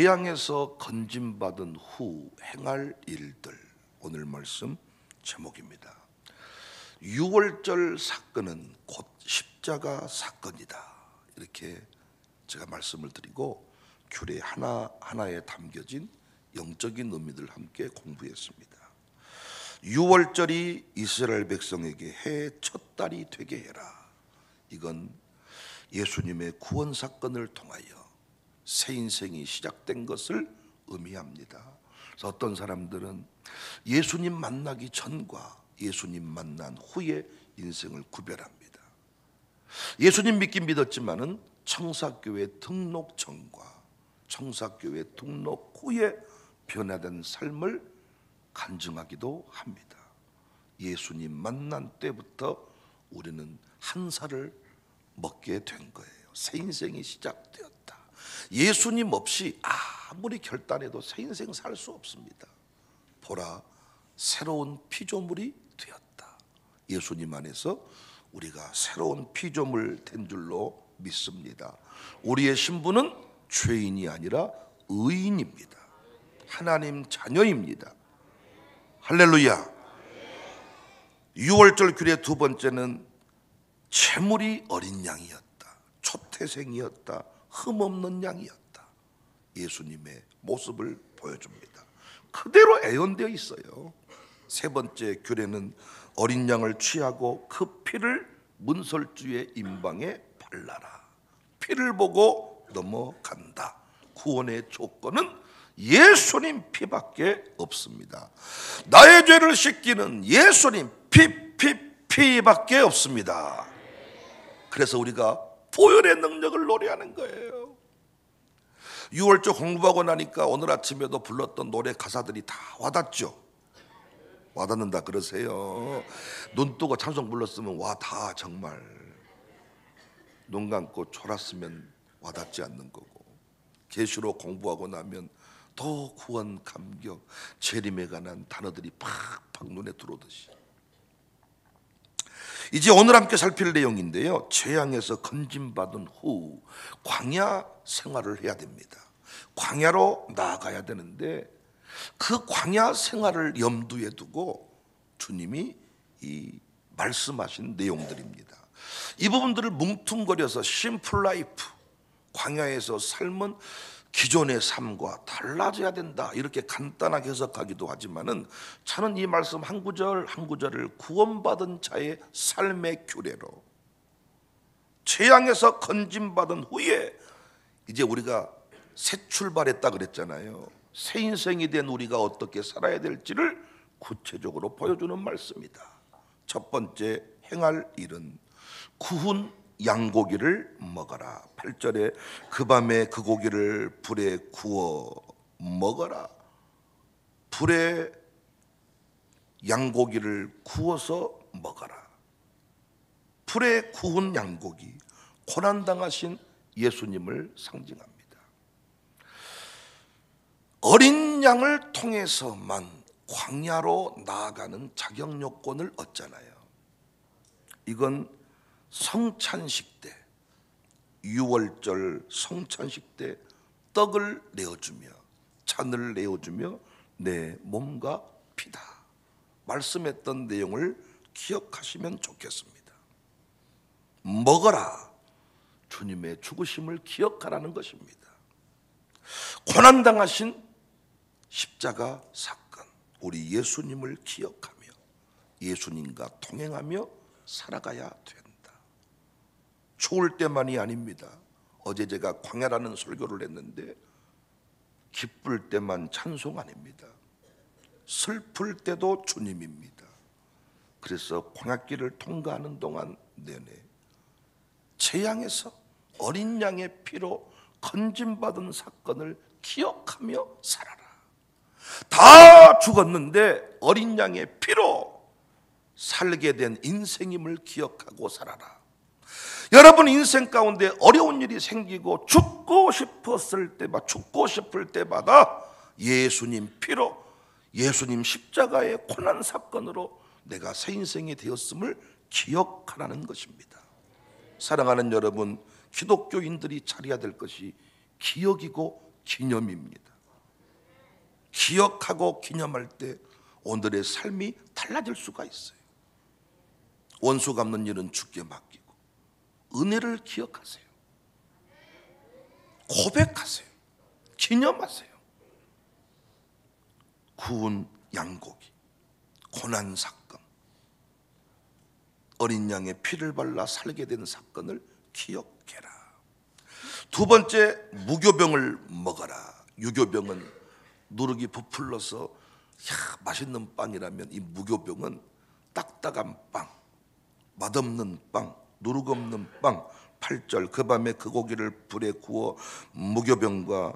재앙에서 건짐받은 후 행할 일들, 오늘 말씀 제목입니다. 유월절 사건은 곧 십자가 사건이다, 이렇게 제가 말씀을 드리고 규례 하나하나에 담겨진 영적인 의미들 함께 공부했습니다. 유월절이 이스라엘 백성에게 해의 첫 달이 되게 해라. 이건 예수님의 구원 사건을 통하여 새 인생이 시작된 것을 의미합니다. 그래서 어떤 사람들은 예수님 만나기 전과 예수님 만난 후의 인생을 구별합니다. 예수님 믿긴 믿었지만은 청사교회 등록 전과 청사교회 등록 후에 변화된 삶을 간증하기도 합니다. 예수님 만난 때부터 우리는 한 살을 먹게 된 거예요. 새 인생이 시작되었다. 예수님 없이 아무리 결단해도 새 인생 살 수 없습니다. 보라, 새로운 피조물이 되었다. 예수님 안에서 우리가 새로운 피조물 된 줄로 믿습니다. 우리의 신분은 죄인이 아니라 의인입니다. 하나님 자녀입니다. 할렐루야. 유월절 규례 두 번째는 제물이 어린 양이었다. 초태생이었다. 흠없는 양이었다. 예수님의 모습을 보여줍니다. 그대로 애연되어 있어요. 세 번째 규례는 어린 양을 취하고 그 피를 문설주의 임방에 발라라. 피를 보고 넘어간다. 구원의 조건은 예수님 피밖에 없습니다. 나의 죄를 씻기는 예수님 피밖에 없습니다. 그래서 우리가 보혈의 능력을 노래하는 거예요. 6월절 공부하고 나니까 오늘 아침에도 불렀던 노래 가사들이 다 와닿죠. 와닿는다 그러세요. 눈 뜨고 찬송 불렀으면 다 정말 눈 감고 졸았으면 와닿지 않는 거고, 계시록 공부하고 나면 더 구원, 감격, 재림에 관한 단어들이 팍팍 눈에 들어오듯이. 이제 오늘 함께 살필 내용인데요, 재앙에서 건짐받은 후 광야 생활을 해야 됩니다. 광야로 나아가야 되는데 그 광야 생활을 염두에 두고 주님이 이 말씀하신 내용들입니다. 이 부분들을 뭉뚱거려서 심플 라이프, 광야에서 삶은 기존의 삶과 달라져야 된다, 이렇게 간단하게 해석하기도 하지만은 저는 이 말씀 한 구절 한 구절을 구원받은 자의 삶의 규례로, 재앙에서 건짐받은 후에 이제 우리가 새 출발했다 그랬잖아요. 새 인생이 된 우리가 어떻게 살아야 될지를 구체적으로 보여주는 말씀이다. 첫 번째 행할 일은 구운 양고기를 먹어라. 8절에 그 밤에 그 고기를 불에 구워 먹어라. 불에 양고기를 구워서 먹어라. 불에 구운 양고기, 고난당하신 예수님을 상징합니다. 어린 양을 통해서만 광야로 나아가는 자격 요건을 얻잖아요. 이건 성찬식 때, 유월절 성찬식 때 떡을 내어주며 잔을 내어주며 내 몸과 피다, 말씀했던 내용을 기억하시면 좋겠습니다. 먹어라, 주님의 죽으심을 기억하라는 것입니다. 고난당하신 십자가 사건, 우리 예수님을 기억하며 예수님과 동행하며 살아가야 된다. 좋을 때만이 아닙니다. 어제 제가 광야라는 설교를 했는데 기쁠 때만 찬송 아닙니다. 슬플 때도 주님입니다. 그래서 광야길을 통과하는 동안 내내 재앙에서 어린 양의 피로 건짐받은 사건을 기억하며 살아라. 다 죽었는데 어린 양의 피로 살게 된 인생임을 기억하고 살아라. 여러분 인생 가운데 어려운 일이 생기고 죽고 싶을 때마다 예수님 피로, 예수님 십자가의 고난 사건으로 내가 새 인생이 되었음을 기억하라는 것입니다. 사랑하는 여러분, 기독교인들이 차려야 될 것이 기억이고 기념입니다. 기억하고 기념할 때 오늘의 삶이 달라질 수가 있어요. 원수 갚는 일은 주께 맡기고 은혜를 기억하세요. 고백하세요. 기념하세요. 구운 양고기, 고난 사건, 어린 양의 피를 발라 살게 된 사건을 기억해라. 두 번째, 무교병을 먹어라. 유교병은 누룩이 부풀러서 맛있는 빵이라면 이 무교병은 딱딱한 빵, 맛없는 빵, 누룩 없는 빵. 8절, 그 밤에 그 고기를 불에 구워 무교병과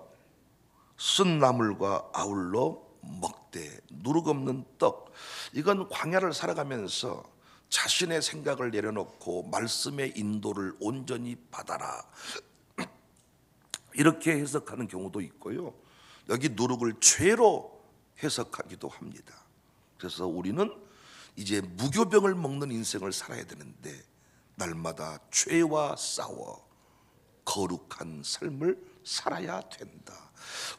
쓴 나물과 아울러 먹되. 누룩 없는 떡, 이건 광야를 살아가면서 자신의 생각을 내려놓고 말씀의 인도를 온전히 받아라, 이렇게 해석하는 경우도 있고요. 여기 누룩을 죄로 해석하기도 합니다. 그래서 우리는 이제 무교병을 먹는 인생을 살아야 되는데 날마다 죄와 싸워 거룩한 삶을 살아야 된다.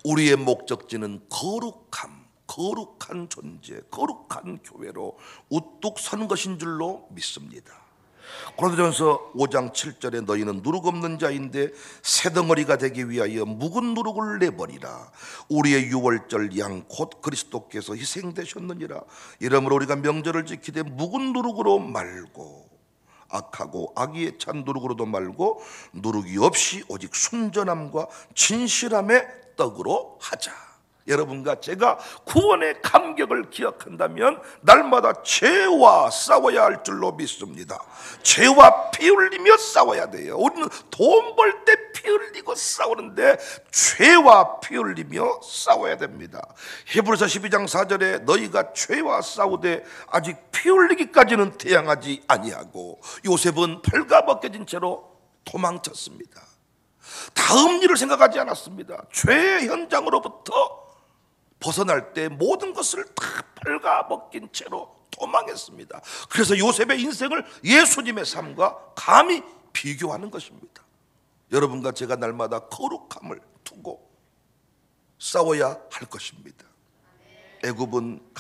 우리의 목적지는 거룩함, 거룩한 존재, 거룩한 교회로 우뚝 서는 것인 줄로 믿습니다. 고린도전서 5장 7절에 너희는 누룩 없는 자인데 새덩어리가 되기 위하여 묵은 누룩을 내버리라. 우리의 유월절 양 곧 그리스도께서 희생되셨느니라. 이러므로 우리가 명절을 지키되 묵은 누룩으로 말고 악하고 악의에 찬 누룩으로도 말고 누룩이 없이 오직 순전함과 진실함의 떡으로 하자. 여러분과 제가 구원의 감격을 기억한다면 날마다 죄와 싸워야 할 줄로 믿습니다. 죄와 피 흘리며 싸워야 돼요. 우리는 돈 벌 때 피 흘리고 싸우는데 죄와 피 흘리며 싸워야 됩니다. 히브리서 12장 4절에 너희가 죄와 싸우되 아직 피 흘리기까지는 태양하지 아니하고, 요셉은 벌가벗겨진 채로 도망쳤습니다. 다음 일을 생각하지 않았습니다. 죄의 현장으로부터 벗어날 때 모든 것을 다 벌가벗긴 채로 도망했습니다. 그래서 요셉의 인생을 예수님의 삶과 감히 비교하는 것입니다. 여러분과 제가 날마다 거룩함을 두고 싸워야 할 것입니다. 애굽은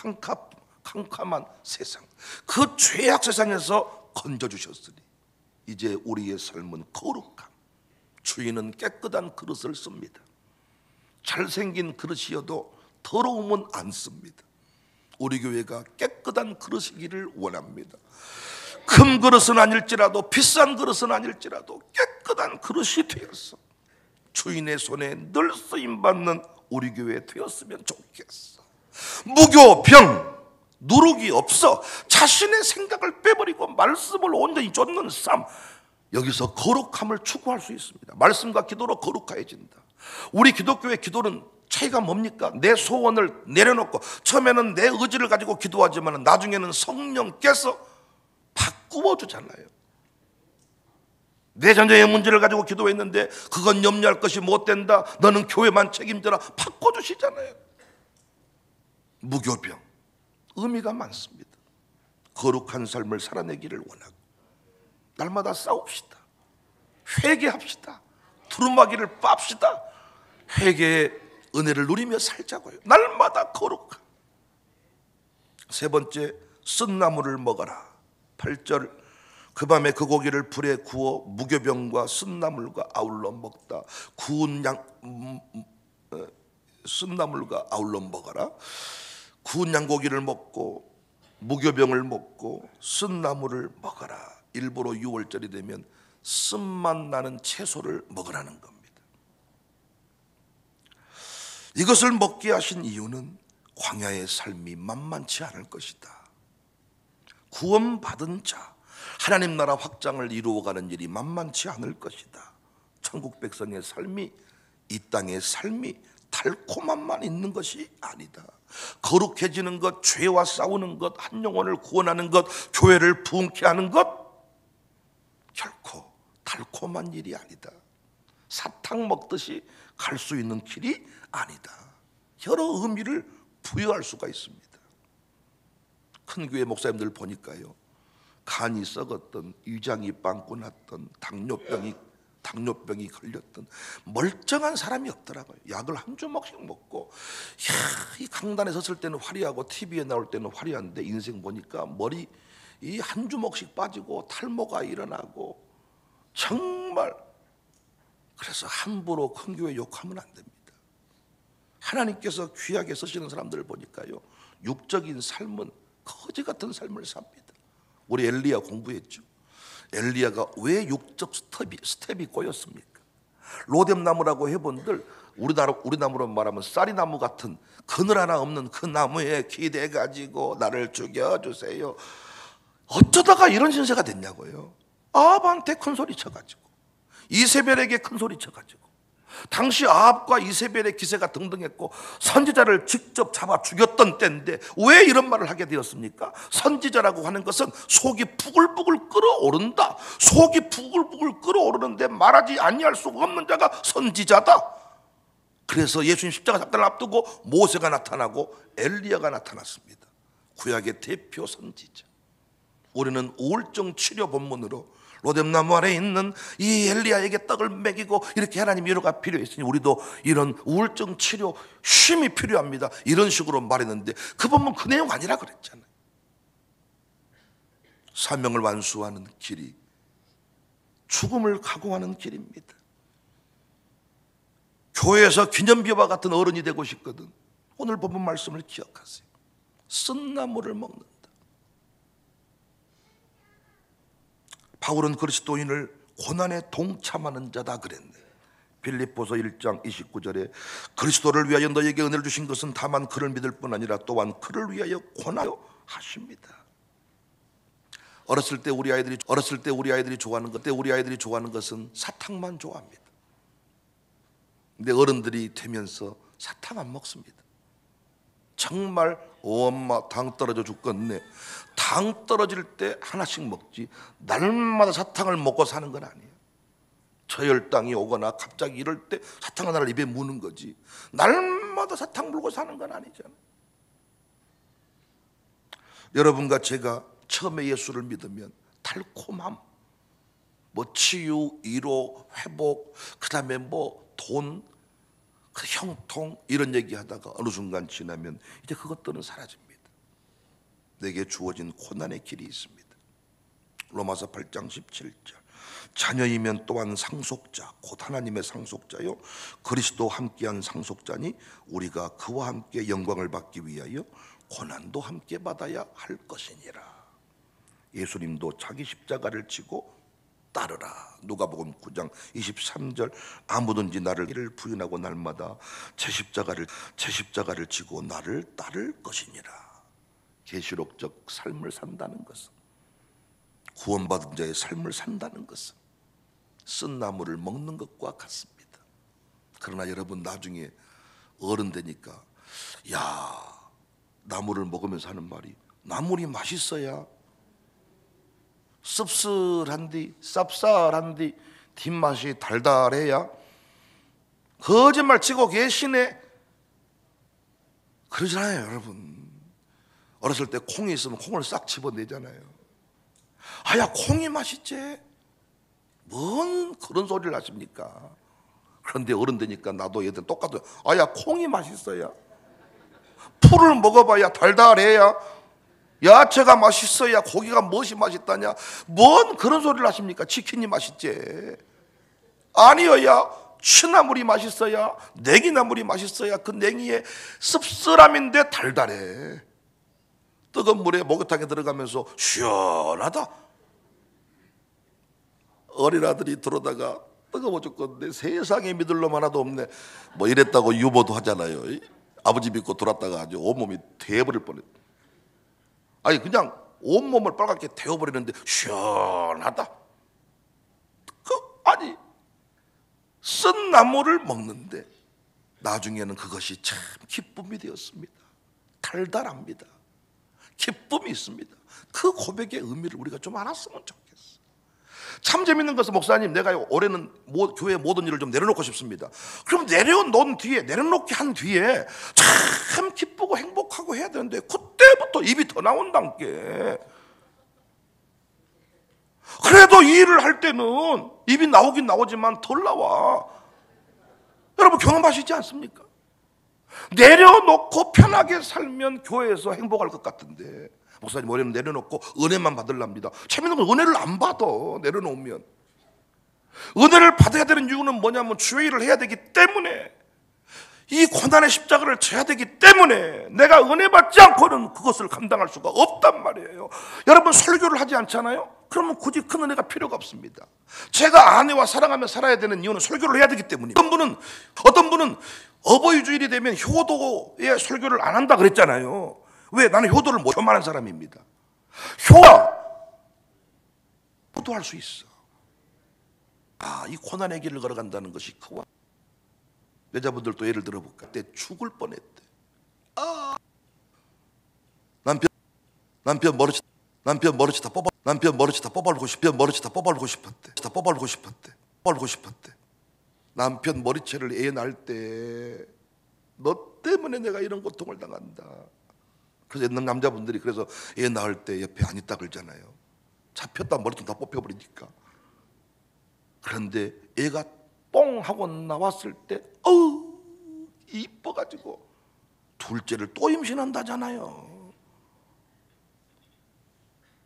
캄캄한 세상, 그 죄악 세상에서 건져주셨으니 이제 우리의 삶은 거룩함, 주인은 깨끗한 그릇을 씁니다. 잘생긴 그릇이어도 더러우면 안 씁니다. 우리 교회가 깨끗한 그릇이기를 원합니다. 큰 그릇은 아닐지라도 비싼 그릇은 아닐지라도 깨끗한 그릇이 되어서 주인의 손에 늘 쓰임받는 우리 교회 되었으면 좋겠어. 무교병, 누룩이 없어 자신의 생각을 빼버리고 말씀을 온전히 쫓는 삶, 여기서 거룩함을 추구할 수 있습니다. 말씀과 기도로 거룩해진다. 우리 기독교의 기도는 차이가 뭡니까? 내 소원을 내려놓고 처음에는 내 의지를 가지고 기도하지만 나중에는 성령께서 바꾸어 주잖아요. 내 자녀의 문제를 가지고 기도했는데 그건 염려할 것이 못 된다, 너는 교회만 책임져라, 바꿔주시잖아요. 무교병, 의미가 많습니다. 거룩한 삶을 살아내기를 원하고 날마다 싸웁시다. 회개합시다. 두루마기를 빱시다. 회개의 은혜를 누리며 살자고요. 날마다 거룩함. 세 번째, 쓴 나물을 먹어라. 8절, 그 밤에 그 고기를 불에 구워 무교병과 쓴 나물과 아울러 먹다. 구운 쓴 나물과 아울러 먹어라. 구운 양고기를 먹고 무교병을 먹고 쓴 나물을 먹어라. 일부러 6월절이 되면 쓴맛 나는 채소를 먹으라는 겁니다. 이것을 먹게 하신 이유는 광야의 삶이 만만치 않을 것이다. 구원받은 자, 하나님 나라 확장을 이루어가는 일이 만만치 않을 것이다. 천국 백성의 삶이, 이 땅의 삶이 달콤함만 있는 것이 아니다. 거룩해지는 것, 죄와 싸우는 것, 한 영혼을 구원하는 것, 교회를 부흥케 하는 것, 결코 달콤한 일이 아니다. 사탕 먹듯이 갈 수 있는 길이 아니다. 여러 의미를 부여할 수가 있습니다. 큰 교회 목사님들 보니까요, 간이 썩었던, 위장이 빵꾸 났던, 당뇨병이 당뇨병이 걸렸던 멀쩡한 사람이 없더라고요. 약을 한 주먹씩 먹고, 이 강단에 섰을 때는 화려하고 TV에 나올 때는 화려한데 인생 보니까 머리 이 한 주먹씩 빠지고 탈모가 일어나고, 정말. 그래서 함부로 큰 교회 욕하면 안 됩니다. 하나님께서 귀하게 쓰시는 사람들을 보니까요, 육적인 삶은 거지 같은 삶을 삽니다. 우리 엘리야 공부했죠. 엘리야가 왜 육적 스텝이 꼬였습니까? 로뎀나무라고 해본들, 우리 나무로 말하면 쌀이나무 같은 그늘 하나 없는 그 나무에 기대가지고 나를 죽여주세요. 어쩌다가 이런 신세가 됐냐고요. 아합한테 큰 소리 쳐가지고, 이세벨에게 큰 소리 쳐가지고, 당시 아합과 이세벨의 기세가 등등했고 선지자를 직접 잡아 죽였던 때인데 왜 이런 말을 하게 되었습니까? 선지자라고 하는 것은 속이 부글부글 끓어오른다. 속이 부글부글 끓어오르는데 말하지 아니할 수가 없는 자가 선지자다. 그래서 예수님 십자가 사건을 앞두고 모세가 나타나고 엘리야가 나타났습니다. 구약의 대표 선지자. 우리는 우울증 치료 본문으로 로뎀나무 아래 있는 이 엘리야에게 떡을 먹이고 이렇게 하나님 위로가 필요했으니 우리도 이런 우울증 치료 쉼이 필요합니다. 이런 식으로 말했는데 그 본문 그 내용 아니라 그랬잖아요. 사명을 완수하는 길이 죽음을 각오하는 길입니다. 교회에서 기념비와 같은 어른이 되고 싶거든. 오늘 본문 말씀을 기억하세요. 쓴 나무를 먹는다. 바울은 그리스도인을 고난에 동참하는 자다 그랬네. 빌립보서 1장 29절에 그리스도를 위하여 너에게 은혜를 주신 것은 다만 그를 믿을 뿐 아니라 또한 그를 위하여 고난하여 하십니다. 어렸을 때 우리 아이들이 좋아하는 것은 사탕만 좋아합니다. 근데 어른들이 되면서 사탕 안 먹습니다. 정말 엄마 당 떨어져 죽겠네. 당 떨어질 때 하나씩 먹지 날마다 사탕을 먹고 사는 건 아니에요. 저혈당이 오거나 갑자기 이럴 때 사탕 하나를 입에 무는 거지 날마다 사탕 물고 사는 건 아니잖아요. 여러분과 제가 처음에 예수를 믿으면 달콤함, 치유, 위로, 회복, 그 다음에 돈, 형통 이런 얘기하다가 어느 순간 지나면 이제 그것들은 사라집니다. 내게 주어진 고난의 길이 있습니다. 로마서 8장 17절 자녀이면 또한 상속자 곧 하나님의 상속자요 그리스도 함께한 상속자니 우리가 그와 함께 영광을 받기 위하여 고난도 함께 받아야 할 것이니라. 예수님도 자기 십자가를 지고 따르라. 누가복음 9장 23절 아무든지 나를 부인하고 날마다 제 십자가를 지고 나를 따를 것이니라. 계시록적 삶을 산다는 것은, 구원받은 자의 삶을 산다는 것은 쓴 나무를 먹는 것과 같습니다. 그러나 여러분 나중에 어른 되니까 나무를 먹으면서 하는 말이 나물이 맛있어야 씁쓸한디 쌉쌀한디 뒷맛이 달달해야 거짓말 치고 계시네 그러잖아요. 여러분 어렸을 때 콩이 있으면 콩을 싹 집어내잖아요. 콩이 맛있지 뭔 그런 소리를 하십니까? 그런데 어른 되니까 나도 얘들 똑같아요. 콩이 맛있어야 풀을 먹어봐야 달달해야 야채가 맛있어야 고기가 무엇이 맛있다냐 뭔 그런 소리를 하십니까? 치킨이 맛있지 아니어야 취나물이 맛있어야 냉이나물이 맛있어야 그 냉이의 씁쓸함인데 달달해. 뜨거운 물에 목욕탕에 들어가면서 시원하다. 어린아들이 들어다가 뜨거워 죽겠는데 세상에 믿을 놈 하나도 없네 이랬다고 유보도 하잖아요. 아버지 믿고 돌았다가 아주 온몸이 데워버릴 뻔했다. 그냥 온몸을 빨갛게 데워버리는데 시원하다. 쓴 나무를 먹는데 나중에는 그것이 참 기쁨이 되었습니다. 달달합니다. 기쁨이 있습니다. 그 고백의 의미를 우리가 좀 알았으면 좋겠어요. 참 재밌는 것은 목사님 내가 올해는 교회 모든 일을 좀 내려놓고 싶습니다. 그럼 내려놓게 한 뒤에 참 기쁘고 행복하고 해야 되는데 그때부터 입이 더 나온다는 게. 그래도 이 일을 할 때는 입이 나오긴 나오지만 덜 나와. 여러분 경험하시지 않습니까? 내려놓고 편하게 살면 교회에서 행복할 것 같은데, 목사님 올해는 내려놓고 은혜만 받으랍니다. 재밌는 건 은혜를 안 받아. 내려놓으면 은혜를 받아야 되는 이유는 뭐냐면 주의 일을 해야 되기 때문에, 이 고난의 십자가를 져야 되기 때문에 내가 은혜 받지 않고는 그것을 감당할 수가 없단 말이에요. 여러분 설교를 하지 않잖아요? 그러면 굳이 큰 은혜가 필요가 없습니다. 제가 아내와 사랑하며 살아야 되는 이유는 설교를 해야 되기 때문이에요. 어떤 분은 어버이 주일이 되면 효도의 설교를 안 한다 그랬잖아요. 왜? 나는 효도를 못 교만한 사람입니다. 효도할 수 있어. 이 고난의 길을 걸어간다는 것이 크와. 여자분들도 예를 들어볼까? 그때 죽을 뻔했대. 남편 머리채 다 뽑아버리고 싶었대. 남편 머리채를 애 낳을 때 너 때문에 내가 이런 고통을 당한다. 그래서 옛날 남자분들이 그래서 애 낳을 때 옆에 안 있다 그러잖아요. 잡혔다 머리통 다 뽑혀버리니까. 그런데 애가 뽕 하고 나왔을 때 이뻐가지고 둘째를 또 임신한다잖아요.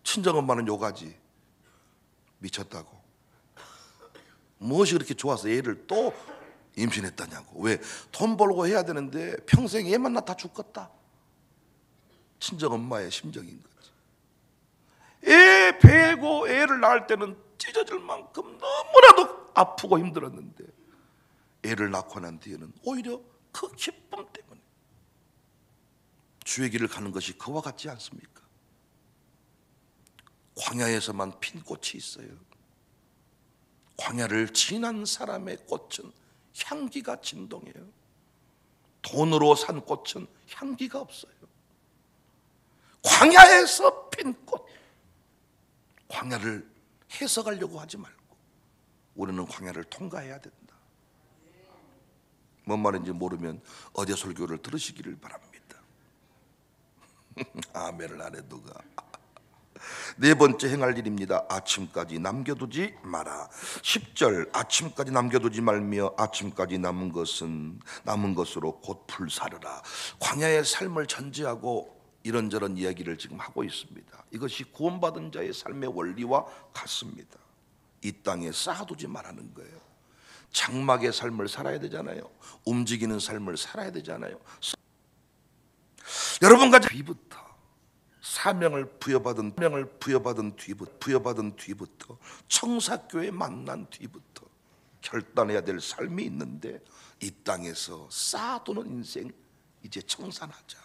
친정엄마는 욕하지. 미쳤다고. 무엇이 그렇게 좋아서 애를 또 임신했다냐고. 왜? 돈 벌고 해야 되는데 평생 애만 낳다 죽겠다. 친정엄마의 심정인 거지. 애 베고 애를 낳을 때는 찢어질 만큼 너무나도 아프고 힘들었는데, 애를 낳고 난 뒤에는 오히려 그 기쁨 때문에 주의 길을 가는 것이 그와 같지 않습니까? 광야에서만 핀 꽃이 있어요. 광야를 지난 사람의 꽃은 향기가 진동해요. 돈으로 산 꽃은 향기가 없어요. 광야에서 핀 꽃, 광야를 해석하려고 하지 말고 우리는 광야를 통과해야 된다. 뭔 말인지 모르면 어제 설교를 들으시기를 바랍니다. 아멘을 안 해 누가. 네 번째 행할 일입니다. 아침까지 남겨두지 마라. 10절 아침까지 남겨두지 말며 아침까지 남은 것으로 곧 불사르라. 광야의 삶을 전제하고 이런저런 이야기를 지금 하고 있습니다. 이것이 구원받은 자의 삶의 원리와 같습니다. 이 땅에 쌓아두지 말라는 거예요. 장막의 삶을 살아야 되잖아요. 움직이는 삶을 살아야 되잖아요. 여러분과 뒤부터 사명을 부여받은 뒤부터 청사교회 만난 뒤부터 결단해야 될 삶이 있는데, 이 땅에서 쌓아두는 인생 이제 청산하자.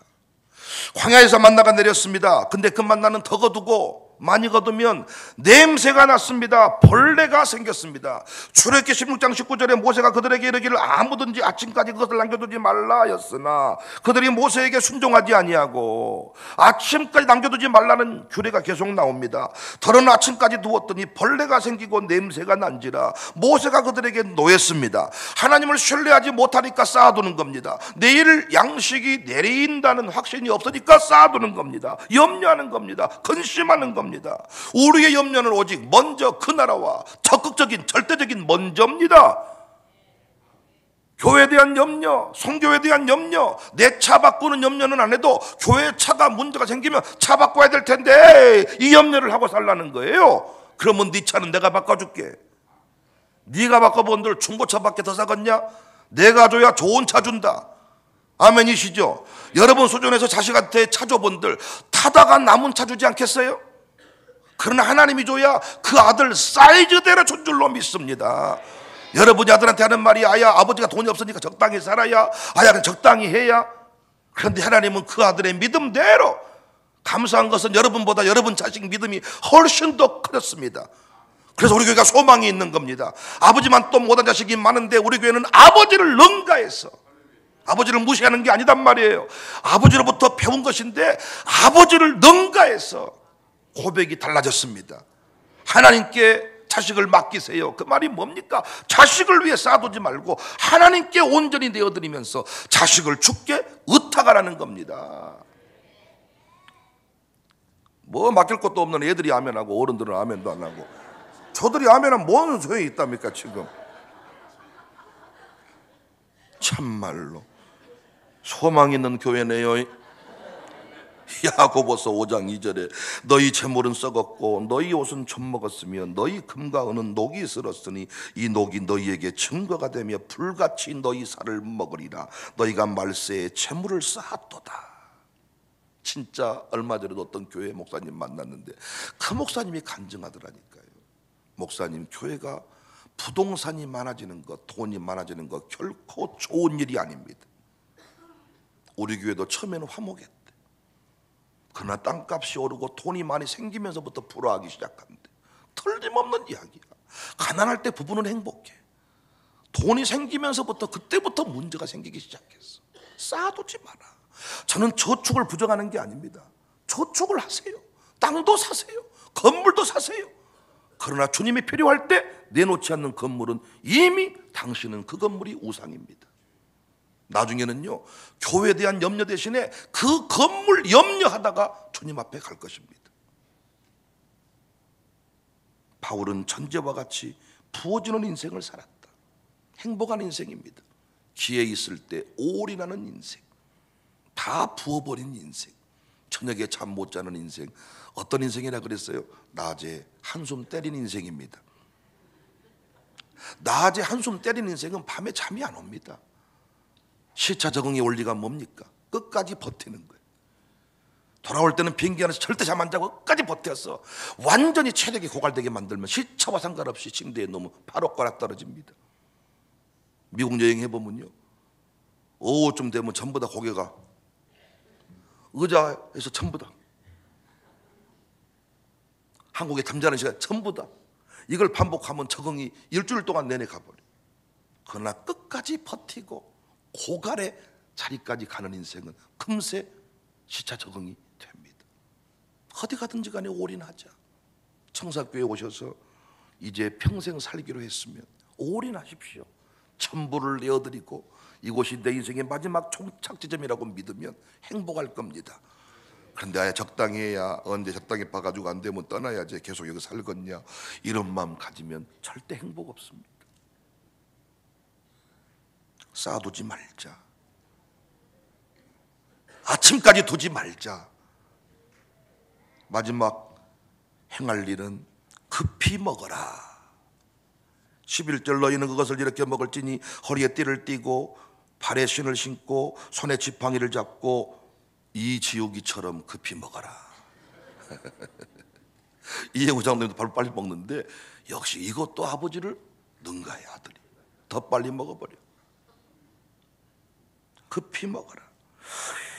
광야에서 만나가 내렸습니다. 근데 그 만나는 더 거두고 많이 거두면 냄새가 났습니다. 벌레가 생겼습니다. 출애굽기 16장 19절에 모세가 그들에게 이르기를 아무든지 아침까지 그것을 남겨두지 말라였으나 그들이 모세에게 순종하지 아니하고 아침까지 남겨두지 말라는 규례가 계속 나옵니다. 더러는 아침까지 두었더니 벌레가 생기고 냄새가 난지라 모세가 그들에게 노했습니다. 하나님을 신뢰하지 못하니까 쌓아두는 겁니다. 내일 양식이 내린다는 확신이 없으니까 쌓아두는 겁니다. 염려하는 겁니다. 근심하는 겁니다. 우리의 염려는 오직 먼저 그 나라와 적극적인 절대적인 먼저입니다. 교회에 대한 염려, 성교에 대한 염려, 내 차 바꾸는 염려는 안 해도 교회 차가 문제가 생기면 차 바꿔야 될 텐데 이 염려를 하고 살라는 거예요. 그러면 네 차는 내가 바꿔줄게. 네가 바꿔본들 중고차밖에 더 사겠냐? 내가 줘야 좋은 차 준다. 아멘이시죠? 여러분 소전에서 자식한테 차 줘본들 타다가 남은 차 주지 않겠어요? 그러나 하나님이 줘야 그 아들 사이즈대로 준 줄로 믿습니다. 여러분이 아들한테 하는 말이 아버지가 돈이 없으니까 적당히 살아야, 그냥 적당히 해야. 그런데 하나님은 그 아들의 믿음대로, 감사한 것은 여러분보다 여러분 자식 믿음이 훨씬 더 커졌습니다. 그래서 우리 교회가 소망이 있는 겁니다. 아버지만 또 못한 자식이 많은데 우리 교회는 아버지를 능가해서, 아버지를 무시하는 게 아니단 말이에요. 아버지로부터 배운 것인데 아버지를 능가해서 고백이 달라졌습니다. 하나님께 자식을 맡기세요. 그 말이 뭡니까? 자식을 위해 쌓아두지 말고 하나님께 온전히 내어드리면서 자식을 주께 의탁하라는 겁니다. 뭐 맡길 것도 없는 애들이 아멘하고 어른들은 아멘도 안 하고. 저들이 하면은 뭔 소용이 있답니까 지금. 참말로 소망 있는 교회네요. 야고보서 5장 2절에 너희 재물은 썩었고 너희 옷은 젖먹었으며 너희 금과 은은 녹이 슬었으니 이 녹이 너희에게 증거가 되며 불같이 너희 살을 먹으리라. 너희가 말세에 재물을 쌓았도다. 진짜 얼마 전에도 어떤 교회 목사님 만났는데 그 목사님이 간증하더라니까요. 목사님, 교회가 부동산이 많아지는 것, 돈이 많아지는 것 결코 좋은 일이 아닙니다. 우리 교회도 처음에는 화목했대. 그러나 땅값이 오르고 돈이 많이 생기면서부터 불화하기 시작한대. 틀림없는 이야기야. 가난할 때 부부는 행복해. 돈이 생기면서부터 그때부터 문제가 생기기 시작했어. 쌓아두지 마라. 저는 저축을 부정하는 게 아닙니다. 저축을 하세요. 땅도 사세요. 건물도 사세요. 그러나 주님이 필요할 때 내놓지 않는 건물은 이미 당신은 그 건물이 우상입니다. 나중에는요, 교회에 대한 염려 대신에 그 건물 염려하다가 주님 앞에 갈 것입니다. 바울은 천재와 같이 부어지는 인생을 살았다. 행복한 인생입니다. 기회 있을 때 올인하는 인생, 다 부어버린 인생, 저녁에 잠 못 자는 인생. 어떤 인생이라 그랬어요? 낮에 한숨 때린 인생입니다. 낮에 한숨 때린 인생은 밤에 잠이 안 옵니다. 시차 적응의 원리가 뭡니까? 끝까지 버티는 거예요. 돌아올 때는 비행기 안에서 절대 잠 안 자고 끝까지 버텨서 완전히 체력이 고갈되게 만들면 시차와 상관없이 침대에 누우면 바로 꼬라 떨어집니다. 미국 여행 해보면요, 오후쯤 되면 전부 다 고개가 의자에서 전부 다, 한국에 잠자는 시간 전부 다, 이걸 반복하면 적응이 일주일 동안 내내 가버려요. 그러나 끝까지 버티고 고갈의 자리까지 가는 인생은 금세 시차 적응이 됩니다. 어디 가든지 간에 올인하자. 청사교회에 오셔서 이제 평생 살기로 했으면 올인하십시오. 전부를 내어드리고 이곳이 내 인생의 마지막 종착지점이라고 믿으면 행복할 겁니다. 그런데 아예 적당히 해야, 언제 적당히 봐가지고 안 되면 떠나야지 계속 여기 살겠냐, 이런 마음 가지면 절대 행복 없습니다. 쌓아두지 말자. 아침까지 두지 말자. 마지막 행할 일은 급히 먹어라. 11절 너희는 그것을 이렇게 먹을지니 허리에 띠를 띠고 발에 신을 신고 손에 지팡이를 잡고 이 지우기처럼 급히 먹어라. 이해구 장로님도 바로 빨리 먹는데 역시 이것도 아버지를 능가해. 아들이 더 빨리 먹어버려. 급히 먹어라.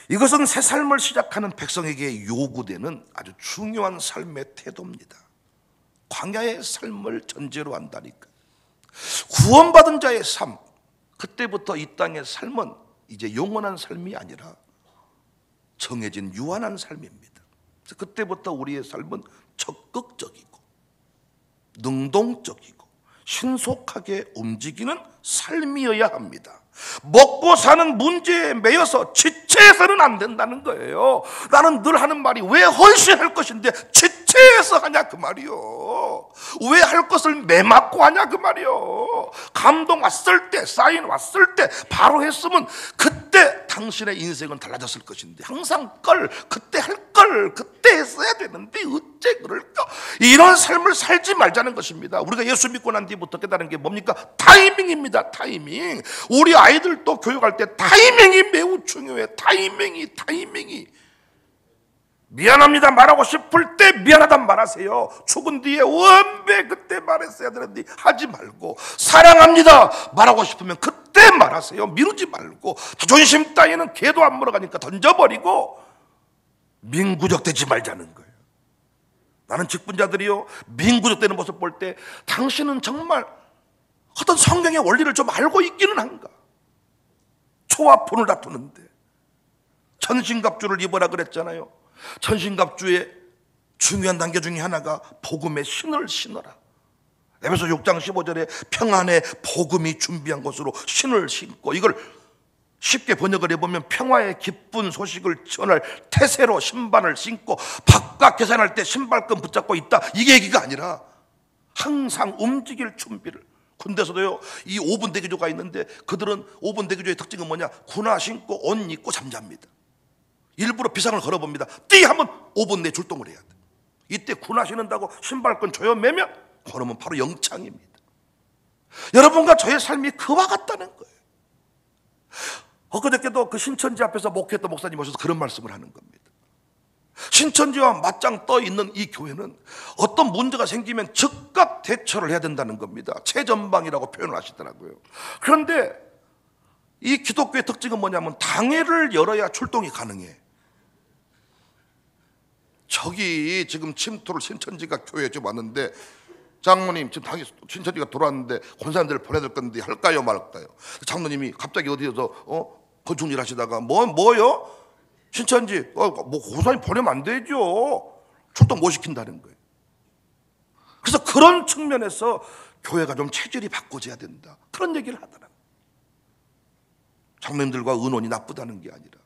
이것은 새 삶을 시작하는 백성에게 요구되는 아주 중요한 삶의 태도입니다. 광야의 삶을 전제로 한다니까. 구원받은 자의 삶, 그때부터 이 땅의 삶은 이제 영원한 삶이 아니라 정해진 유한한 삶입니다. 그래서 그때부터 우리의 삶은 적극적이고 능동적이고 신속하게 움직이는 삶이어야 합니다. 먹고 사는 문제에 매여서 지체해서는 안 된다는 거예요. 나는 늘 하는 말이 왜 헌신할 것인데 지체해서 하냐 그 말이요. 왜 할 것을 매맞고 하냐 그 말이요. 감동 왔을 때, 사인 왔을 때 바로 했으면 그때 당신의 인생은 달라졌을 것인데 항상 그때 할 걸 그때 했어야 되는데 어째 그럴까? 이런 삶을 살지 말자는 것입니다. 우리가 예수 믿고 난 뒤부터 깨달은 게 뭡니까? 타이밍입니다. 타이밍. 우리 아이들도 교육할 때 타이밍이 매우 중요해. 타이밍이. 미안합니다 말하고 싶을 때 미안하다 말하세요. 죽은 뒤에 원배 그때 말했어야 되는데 하지 말고, 사랑합니다 말하고 싶으면 그때 말하세요. 미루지 말고, 자존심 따위는 개도 안 물어가니까 던져버리고 민구적 되지 말자는 거예요. 나는 직분자들이요, 민구적 되는 모습 볼 때 당신은 정말 어떤 성경의 원리를 좀 알고 있기는 한가? 초와 분을 다투는데 천신갑주를 입어라 그랬잖아요. 천신갑주의 중요한 단계 중에 하나가 복음의 신을 신어라. 에베소 6장 15절에 평안의 복음이 준비한 것으로 신을 신고, 이걸 쉽게 번역을 해보면 평화의 기쁜 소식을 전할 태세로 신발을 신고 바깥 계산할 때 신발끈 붙잡고 있다, 이게 얘기가 아니라 항상 움직일 준비를. 군대에서도요, 이 5분 대기조가 있는데 그들은 5분 대기조의 특징은 뭐냐? 군화 신고 옷 입고 잠잡니다. 일부러 비상을 걸어봅니다. 띠 하면 5분 내에 출동을 해야 돼. 이때 군화 신는다고 신발끈 조여매면 그러면 바로 영창입니다. 여러분과 저의 삶이 그와 같다는 거예요. 엊그저께도 그 신천지 앞에서 목회했던 목사님 오셔서 그런 말씀을 하는 겁니다. 신천지와 맞짱 떠 있는 이 교회는 어떤 문제가 생기면 즉각 대처를 해야 된다는 겁니다. 최전방이라고 표현을 하시더라고요. 그런데 이 기독교의 특징은 뭐냐면 당회를 열어야 출동이 가능해. 저기 지금 침투를 신천지가 교회에 좀 왔는데, 장로님 지금 당이 신천지가 돌아왔는데 권사님들을 보내야 될 건데 할까요 말까요? 장로님이 갑자기 어디서 건축일 하시다가 뭐요? 신천지 뭐 권사님 보내면 안 되죠. 출동 못 시킨다는 거예요. 그래서 그런 측면에서 교회가 좀 체질이 바꿔져야 된다, 그런 얘기를 하더라고요. 장로님들과 의논이 나쁘다는 게 아니라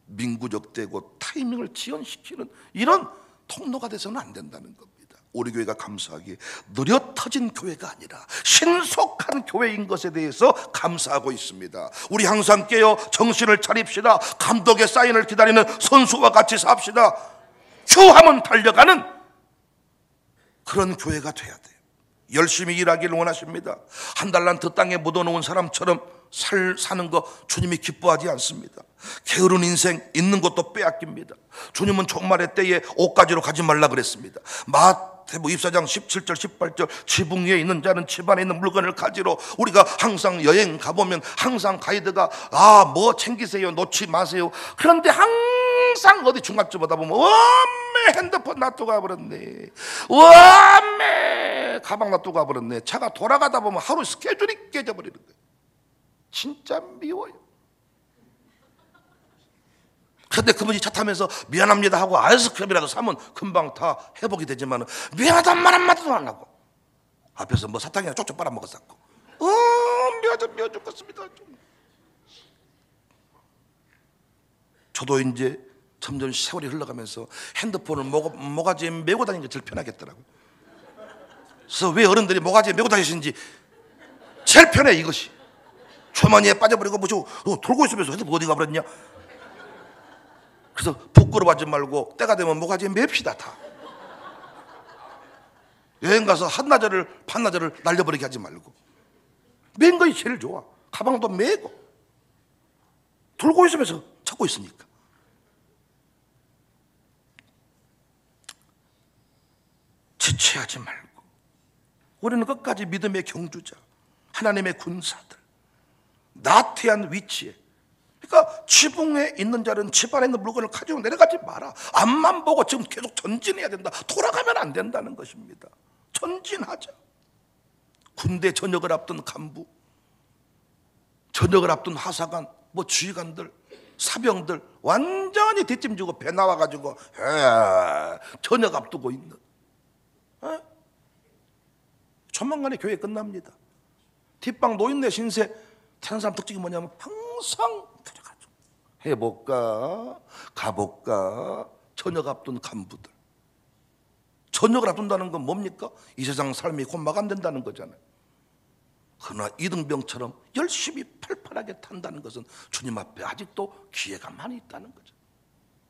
민구적되고 타이밍을 지연시키는 이런 통로가 돼서는 안 된다는 겁니다. 우리 교회가 감사하게 느려 터진 교회가 아니라 신속한 교회인 것에 대해서 감사하고 있습니다. 우리 항상 깨어 정신을 차립시다. 감독의 사인을 기다리는 선수와 같이 삽시다. 큐하면 달려가는 그런 교회가 돼야 돼요. 열심히 일하기를 원하십니다. 한 달란트 땅에 묻어놓은 사람처럼 사는 거 주님이 기뻐하지 않습니다. 게으른 인생 있는 것도 빼앗깁니다. 주님은 종말의 때에 옷가지로 가지 말라 그랬습니다. 마태복음 24장 17절 18절 지붕 위에 있는 자는 집안에 있는 물건을 가지로. 우리가 항상 여행 가보면 항상 가이드가 뭐 챙기세요, 놓지 마세요. 그런데 항상 어디 중간쯤 보다 보면 엄매 핸드폰 놔두고 가버렸네, 엄매 가방 놔두고 가버렸네. 차가 돌아가다 보면 하루 스케줄이 깨져버리는 거예요. 진짜 미워요. 그런데 그분이 차 타면서 미안합니다 하고 아이스크림이라도 사면 금방 다 회복이 되지만 미안하단 말 한마디도 안 하고 앞에서 뭐 사탕이나 쪽쪽 빨아먹었었고 미워 죽겠습니다. 저도 이제 점점 세월이 흘러가면서 핸드폰을 모가지에 메고 다니는 게 제일 편하겠더라고요. 그래서 왜 어른들이 모가지에 메고 다니시는지 제일 편해. 이것이 주머니에 빠져버리고 돌고 있으면서 핸드폰 어디 가버렸냐. 그래서 부끄러워하지 말고 때가 되면 모가지에 맵시다. 다 여행 가서 한나절을 반나절을 날려버리게 하지 말고 맨 것이 제일 좋아. 가방도 메고 들고 있으면서 찾고 있으니까. 지체하지 말고 우리는 끝까지 믿음의 경주자, 하나님의 군사들, 나태한 위치에. 그러니까 지붕에 있는 자는 집안에 있는 물건을 가지고 내려가지 마라. 앞만 보고 지금 계속 전진해야 된다. 돌아가면 안 된다는 것입니다. 전진하자. 군대 전역을 앞둔 간부, 전역을 앞둔 하사관, 지휘관들, 사병들 완전히 뒷짐지고 배 나와가지고 전역 앞두고 있는, 조만간에 교회 끝납니다. 뒷방 노인네 신세 타는 사람 특징이 뭐냐면 항상 들어가죠. 해볼까 가볼까. 전역 앞둔 간부들. 전역을 앞둔다는 건 뭡니까? 이 세상 삶이 곧 마감된다는 거잖아요. 그러나 이등병처럼 열심히 팔팔하게 탄다는 것은 주님 앞에 아직도 기회가 많이 있다는 거죠.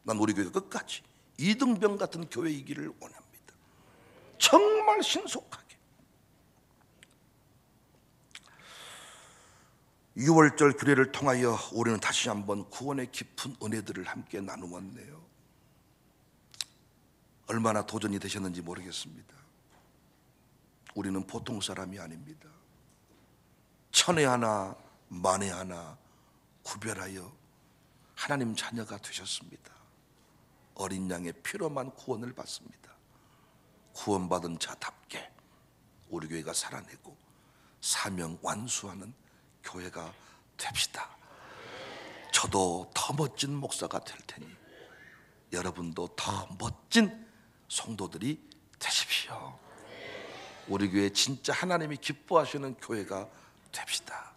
난 우리 교회가 끝까지 이등병 같은 교회이기를 원합니다. 정말 신속하게. 6월절 규례를 통하여 우리는 다시 한번 구원의 깊은 은혜들을 함께 나누었네요. 얼마나 도전이 되셨는지 모르겠습니다. 우리는 보통 사람이 아닙니다. 천에 하나 만에 하나 구별하여 하나님 자녀가 되셨습니다. 어린 양의 피로만 구원을 받습니다. 구원받은 자답게 우리 교회가 살아내고 사명 완수하는 교회가 됩시다. 저도 더 멋진 목사가 될 테니 여러분도 더 멋진 성도들이 되십시오. 우리 교회 진짜 하나님이 기뻐하시는 교회가 됩시다.